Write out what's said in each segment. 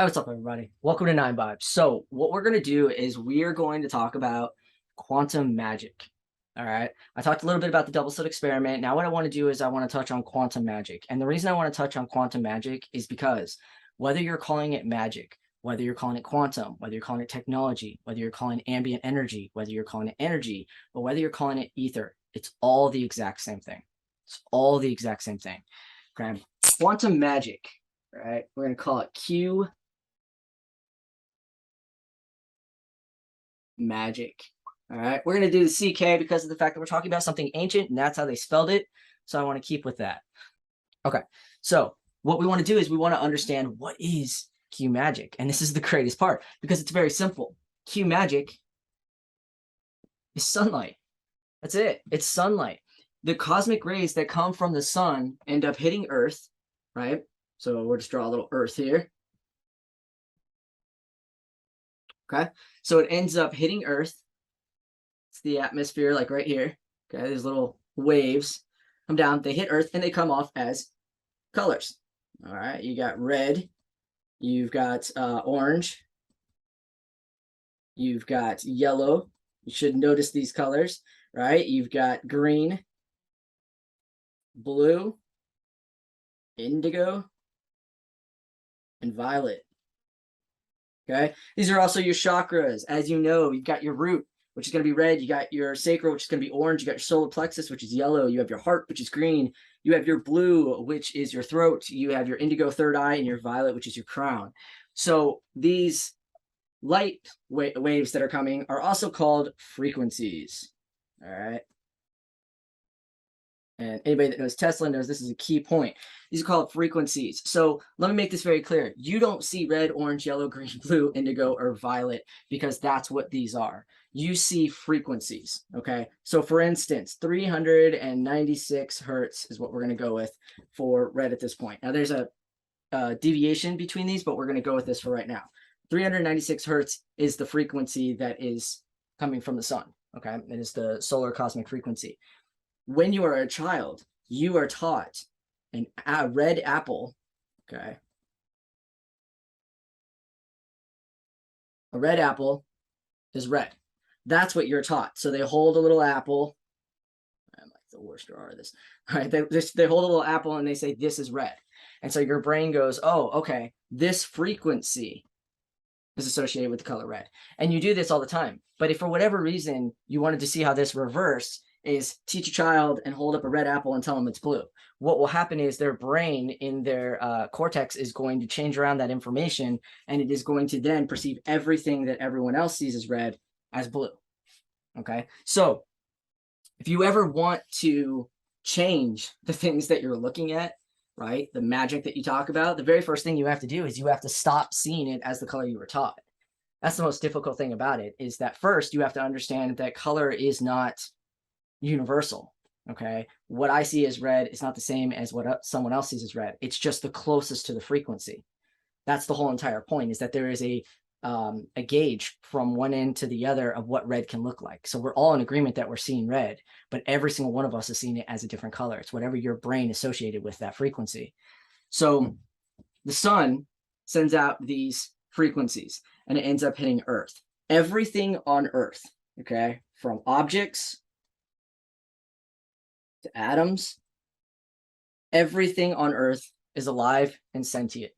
Hi, what's up, everybody? Welcome to Nine Vibes. So what we're going to do is we are going to talk about quantum magic. All right. I talked a little bit about the double slit experiment. Now what I want to do is I want to touch on quantum magic. And the reason I want to touch on quantum magic is because whether you're calling it magic, whether you're calling it quantum, whether you're calling it technology, whether you're calling it ambient energy, whether you're calling it energy, or whether you're calling it ether, it's all the exact same thing. It's all the exact same thing. Okay. Quantum magic, right? We're going to call it Q Magick. All right, we're going to do the CK because of the fact that we're talking about something ancient, and that's how they spelled it. So I want to keep with that. Okay, so what we want to do is we want to understand what is Q Magick. And this is the greatest part because it's very simple. Q Magick is sunlight. That's it. It's sunlight. The cosmic rays that come from the sun end up hitting Earth, right? So we'll just draw a little Earth here. Okay, so it ends up hitting Earth. It's the atmosphere, like right here. Okay, these little waves come down, they hit Earth, and they come off as colors. All right, you got red, you've got orange, you've got yellow. You should notice these colors, right? You've got green, blue, indigo, and violet. Okay, these are also your chakras. As you know, you've got your root, which is going to be red. You got your sacral, which is going to be orange. You got your solar plexus, which is yellow. You have your heart, which is green. You have your blue, which is your throat. You have your indigo third eye, and your violet, which is your crown. So these light waves that are coming are also called frequencies. All right. And anybody that knows Tesla knows this is a key point. These are called frequencies. So let me make this very clear. You don't see red, orange, yellow, green, blue, indigo, or violet because that's what these are. You see frequencies, okay? So for instance, 396 hertz is what we're going to go with for red at this point. Now there's a deviation between these, but we're going to go with this for right now. 396 hertz is the frequency that is coming from the sun, okay? It is the solar cosmic frequency. When you are a child, you are taught a red apple, okay? A red apple is red. That's what you're taught. So they hold a little apple. I'm like the worst drawer of this. All right, they hold a little apple and they say, this is red. And so your brain goes, oh, okay, this frequency is associated with the color red. And you do this all the time. But if for whatever reason you wanted to see how this reversed, is teach a child and hold up a red apple and tell them it's blue. What will happen is their brain in their cortex is going to change around that information, and it is going to then perceive everything that everyone else sees as red as blue. Okay, so if you ever want to change the things that you're looking at, right, the magic that you talk about, the very first thing you have to do is you have to stop seeing it as the color you were taught. That's the most difficult thing about it, is that first you have to understand that color is not universal. Okay, what I see as red is not the same as what someone else sees as red. It's just the closest to the frequency. That's the whole entire point, is that there is a gauge from one end to the other of what red can look like. So we're all in agreement that we're seeing red, but every single one of us is seeing it as a different color. It's whatever your brain associated with that frequency. So the sun sends out these frequencies and it ends up hitting Earth. Everything on Earth, okay, from objects to atoms, everything on Earth is alive and sentient.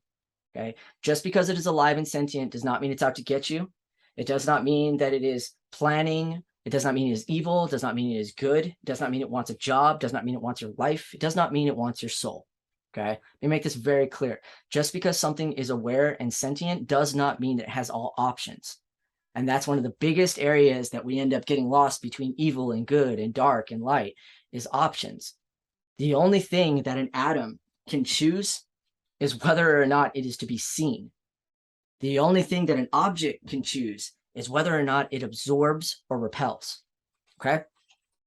Okay, just because it is alive and sentient does not mean it's out to get you. It does not mean that it is planning. It does not mean it is evil. It does not mean it is good. It does not mean it wants a job. It does not mean it wants your life. It does not mean it wants your soul. Okay, let me make this very clear. Just because something is aware and sentient does not mean that it has all options. And that's one of the biggest areas that we end up getting lost between evil and good and dark and light, is options. The only thing that an atom can choose is whether or not it is to be seen. The only thing that an object can choose is whether or not it absorbs or repels. Okay?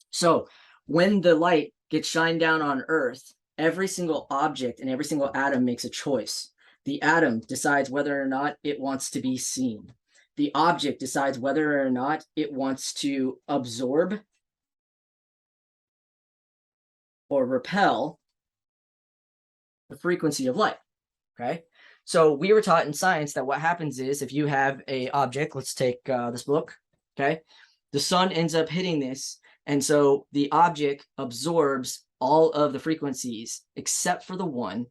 So when the light gets shined down on Earth, every single object and every single atom makes a choice. The atom decides whether or not it wants to be seen. The object decides whether or not it wants to absorb or repel the frequency of light. Okay, So we were taught in science that what happens is if you have a object, let's take this book, okay? The sun ends up hitting this, and so the object absorbs all of the frequencies except for the one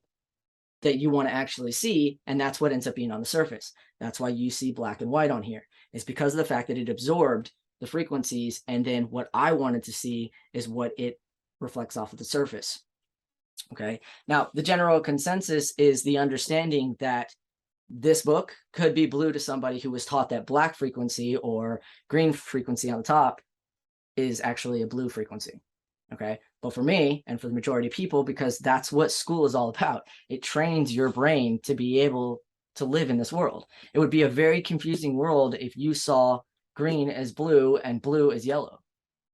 that you want to actually see, and that's what ends up being on the surface. That's why you see black and white on here. It's because of the fact that it absorbed the frequencies, and then what I wanted to see is what it reflects off of the surface. Okay, now the general consensus is the understanding that this book could be blue to somebody who was taught that black frequency or green frequency on the top is actually a blue frequency. Okay, but for me and for the majority of people, because that's what school is all about, it trains your brain to be able to live in this world. It would be a very confusing world if you saw green as blue and blue as yellow.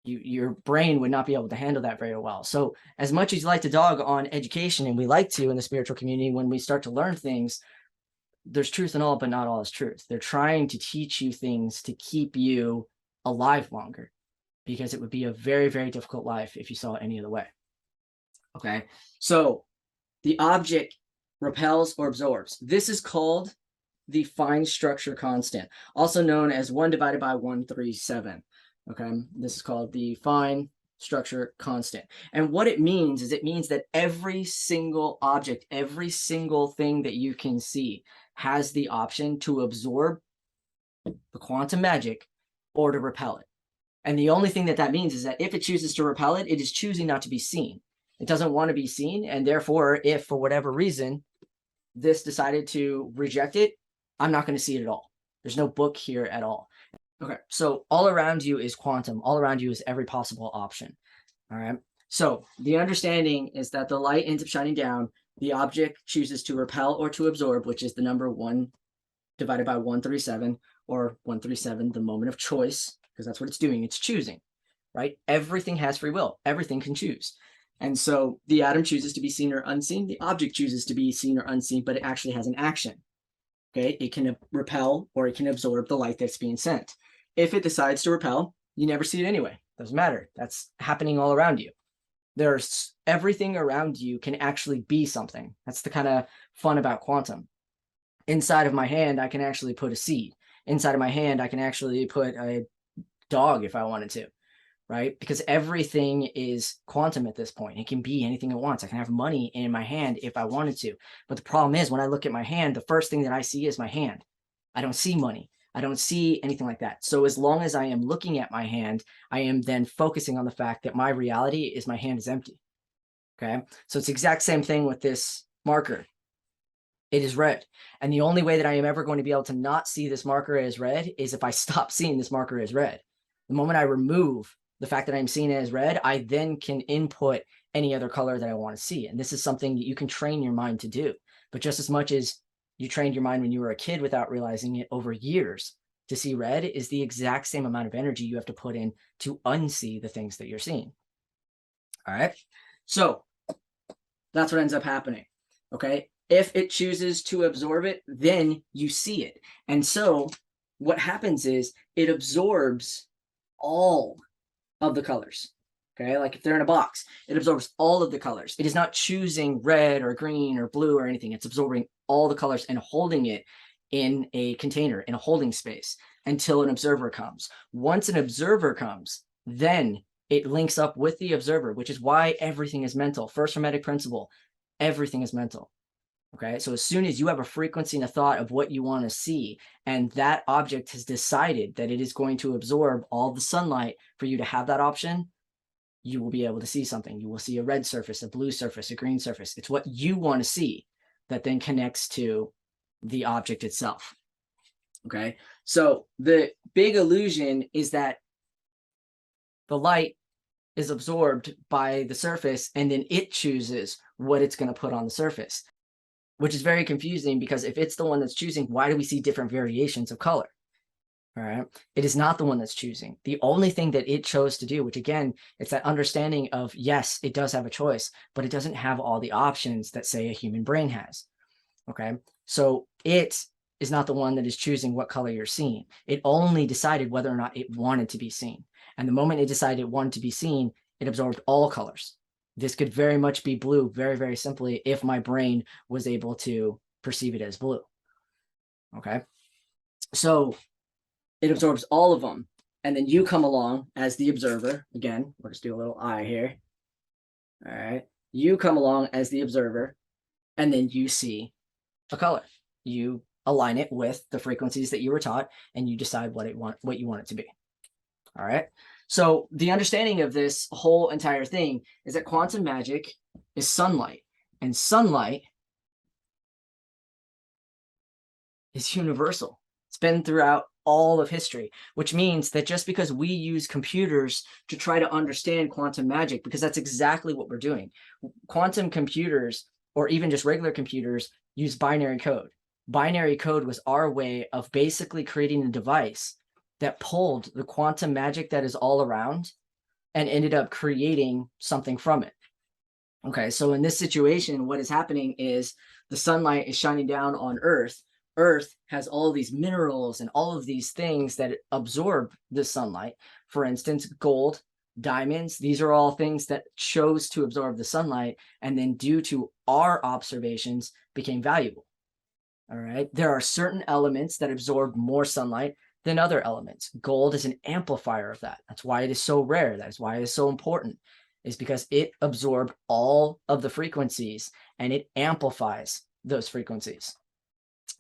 Your brain would not be able to handle that very well. So as much as you like to dog on education, and we like to in the spiritual community, when we start to learn things, there's truth in all, but not all is truth. They're trying to teach you things to keep you alive longer, because it would be a very, very difficult life if you saw it any other way. Okay, so the object repels or absorbs. This is called the fine structure constant, also known as 1 divided by 137. Okay, this is called the fine structure constant. And what it means is it means that every single object, every single thing that you can see has the option to absorb the quantum magic or to repel it. And the only thing that that means is that if it chooses to repel it, it is choosing not to be seen. It doesn't want to be seen. And therefore, if for whatever reason this decided to reject it, I'm not going to see it at all. There's no book here at all. Okay, so all around you is quantum. All around you is every possible option. All right, so the understanding is that the light ends up shining down. The object chooses to repel or to absorb, which is the number 1 divided by 137, or 137, the moment of choice, because that's what it's doing. It's choosing, right? Everything has free will. Everything can choose. And so the atom chooses to be seen or unseen. The object chooses to be seen or unseen, but it actually has an action. Okay, it can repel or it can absorb the light that's being sent. If it decides to repel, you never see it anyway. Doesn't matter. That's happening all around you. There's everything around you can actually be something. That's the kind of fun about quantum. Inside of my hand, I can actually put a seed. Inside of my hand, I can actually put a dog if I wanted to, right? Because everything is quantum at this point. It can be anything it wants. I can have money in my hand if I wanted to. But the problem is when I look at my hand, the first thing that I see is my hand. I don't see money. I don't see anything like that. So as long as I am looking at my hand, I am then focusing on the fact that my reality is my hand is empty. Okay, so it's the exact same thing with this marker. It is red. And the only way that I am ever going to be able to not see this marker as red is if I stop seeing this marker as red. The moment I remove the fact that I'm seeing it as red, I then can input any other color that I want to see. And this is something that you can train your mind to do. But just as much as you trained your mind when you were a kid without realizing it over years to see red, is the exact same amount of energy you have to put in to unsee the things that you're seeing. All right. So that's what ends up happening. Okay. If it chooses to absorb it, then you see it. And so what happens is it absorbs all of the colors. Okay, like if they're in a box, it absorbs all of the colors. It is not choosing red or green or blue or anything. It's absorbing all the colors and holding it in a container, in a holding space, until an observer comes. Once an observer comes, then it links up with the observer, which is why everything is mental. First Hermetic principle, everything is mental. Okay, so as soon as you have a frequency and a thought of what you want to see, and that object has decided that it is going to absorb all the sunlight for you to have that option, you will be able to see something. You will see a red surface, a blue surface, a green surface. It's what you want to see that then connects to the object itself. Okay, so the big illusion is that the light is absorbed by the surface and then it chooses what it's going to put on the surface, which is very confusing because if it's the one that's choosing, why do we see different variations of color? All right. It is not the one that's choosing. The only thing that it chose to do, which again, it's that understanding of, yes, it does have a choice, but it doesn't have all the options that, say, a human brain has. Okay. So it is not the one that is choosing what color you're seeing. It only decided whether or not it wanted to be seen. And the moment it decided it wanted to be seen, it absorbed all colors. This could very much be blue, very, very simply, if my brain was able to perceive it as blue. Okay. So it absorbs all of them. And then you come along as the observer. Again, we'll just do a little eye here. All right. You come along as the observer, and then you see a color. You align it with the frequencies that you were taught, and you decide what you want it to be. All right. So the understanding of this whole entire thing is that quantum magic is sunlight, and sunlight is universal. It's been throughout all of history, which means that just because we use computers to try to understand quantum magic, because that's exactly what we're doing. Quantum computers, or even just regular computers, use binary code. Binary code was our way of basically creating a device that pulled the quantum magic that is all around and ended up creating something from it. Okay, so in this situation, what is happening is the sunlight is shining down on Earth. Earth has all of these minerals and all of these things that absorb the sunlight. For instance, gold, diamonds, these are all things that chose to absorb the sunlight, and then due to our observations became valuable. All right, there are certain elements that absorb more sunlight than other elements. Gold is an amplifier of that. That's why it is so rare. That is why it is so important, is because it absorbed all of the frequencies and it amplifies those frequencies.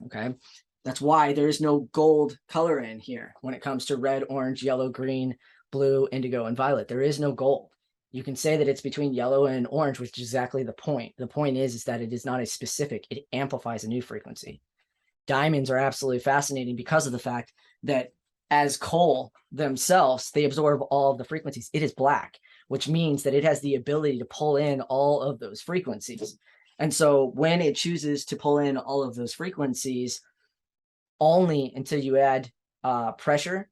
Okay, that's why there's no gold color in here when it comes to red, orange, yellow, green, blue, indigo, and violet. There is no gold. You can say that it's between yellow and orange, which is exactly the point. The point is that it is not a specific, it amplifies a new frequency. Diamonds are absolutely fascinating because of the fact that as coal themselves, they absorb all of the frequencies. It is black, which means that it has the ability to pull in all of those frequencies. And so when it chooses to pull in all of those frequencies, only until you add pressure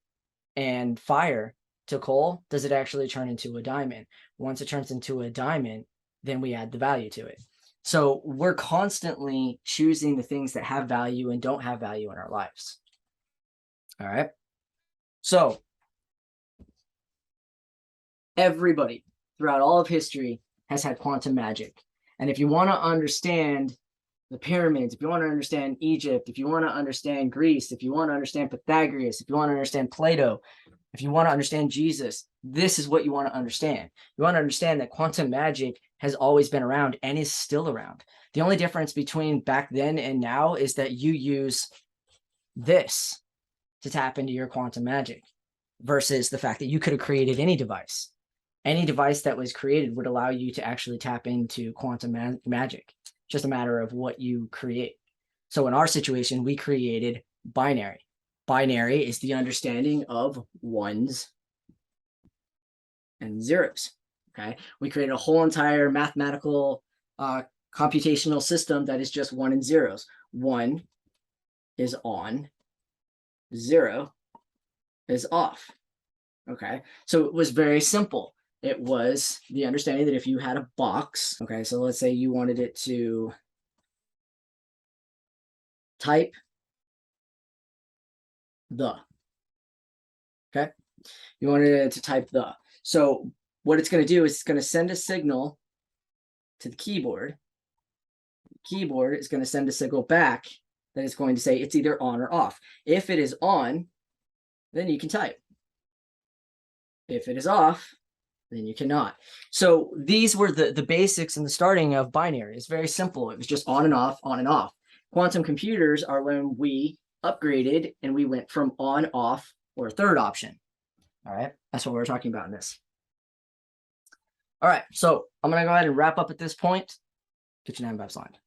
and fire to coal does it actually turn into a diamond. Once it turns into a diamond, then we add the value to it. So we're constantly choosing the things that have value and don't have value in our lives. All right. So everybody throughout all of history has had quantum magic. And if you want to understand the pyramids, if you want to understand Egypt, if you want to understand Greece, if you want to understand Pythagoras, if you want to understand Plato, if you want to understand Jesus, this is what you want to understand. You want to understand that quantum magic has always been around and is still around. The only difference between back then and now is that you use this to tap into your quantum magic versus the fact that you could have created any device. Any device that was created would allow you to actually tap into quantum magic. Just a matter of what you create. So in our situation, we created binary. Binary is the understanding of ones and zeros. Okay, we created a whole entire mathematical computational system that is just one and zeros. One is on, zero is off. Okay, so it was very simple. It was the understanding that if you had a box, okay, so let's say you wanted it to type the, okay, you wanted it to type the. So what it's going to do is it's going to send a signal to the keyboard. The keyboard is going to send a signal back that is going to say it's either on or off. If it is on, then you can type. If it is off, then you cannot. So these were the basics and the starting of binary. It's very simple. It was just on and off, on and off. Quantum computers are when we upgraded and we went from on, off, or a third option. All right, that's what we're talking about in this. All right, so I'm going to go ahead and wrap up at this point. Get your 9 vibes lined.